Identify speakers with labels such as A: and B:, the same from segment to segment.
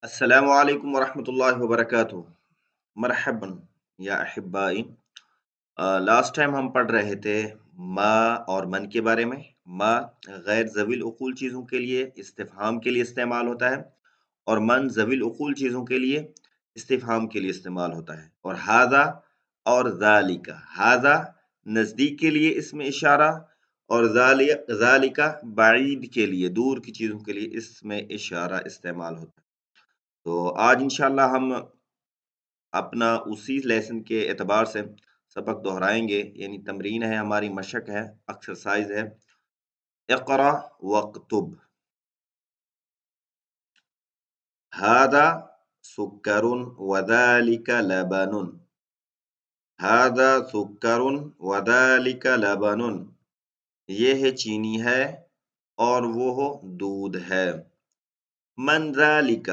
A: السلام علیکم ورحمۃ اللہ وبرکاتہ۔ مرحبا یا احبائی۔ لاسٹ ٹائم ہم پڑھ رہے تھے ما اور من کے بارے میں۔ ما غیر ذوی العقول چیزوں کے لیے استفہام کے لیے استعمال ہوتا ہے، اور من ذوی العقول چیزوں کے لیے استفہام کے لیے استعمال ہوتا ہے۔ اور ہاذا اور ذالکا، ہاذا نزدیک کے لیے اسم اشارہ، اور ذالکا بعید کے لیے، دور کی چیزوں کے لیے اسم اشارہ استعمال ہوتا ہے۔ تو آج انشاءاللہ ہم اپنا اسی لیسن کے اعتبار سے سبق دہرائیں گے، یعنی تمرین ہے ہماری، مشق ہے، ایکسرسائز ہے۔ اقرا وقتب، هذا سکر وذالک لبن، هذا سکر وذالک لبن، یہ ہے چینی ہے اور وہ دودھ ہے۔ من ذالک،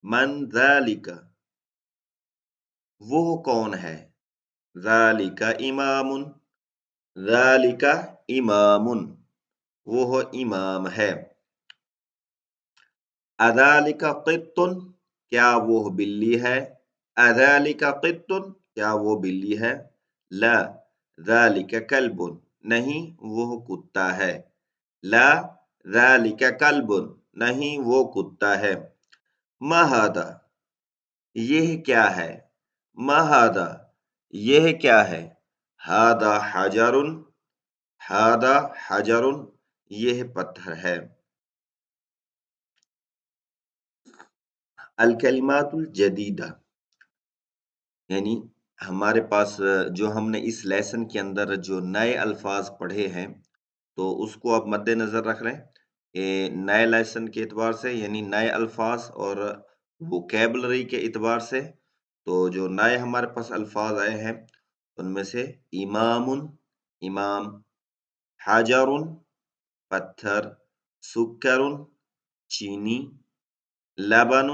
A: من ذالک، وہ کون ہے؟ ذالک امام، ذالک امام، وہ امام ہے۔ اذالک قط، کیا وہ بلی ہے؟ اذالک قط، کیا وہ بلی ہے؟ لا ذالک کلب، نہیں وہ کتا ہے۔ لا ذالک کلب، نہیں وہ کتا ہے۔ ما ھذا، یہ کیا ہے؟ ما ھذا، یہ کیا ہے؟ ھذا حجر، ھذا حجر، یہ پتھر ہے۔ الکلمات الجدیدہ، یعنی ہمارے پاس جو ہم نے اس لیسن کے اندر جو نئے الفاظ پڑھے ہیں، تو اس کو آپ مد نظر رکھ لیں۔ نئے لیسن کے اعتبار سے، یعنی نئے الفاظ اور ووکیبلری کے اعتبار سے، تو جو نئے ہمارے پاس الفاظ آئے ہیں ان میں سے امام، امام، حجر، پتھر، سکر، چینی، لبن،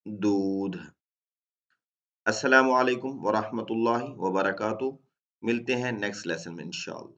A: دودھ۔ السلام علیکم ورحمۃ اللہ وبرکاتہ۔ ملتے ہیں نیکسٹ لیسن میں انشاءاللہ۔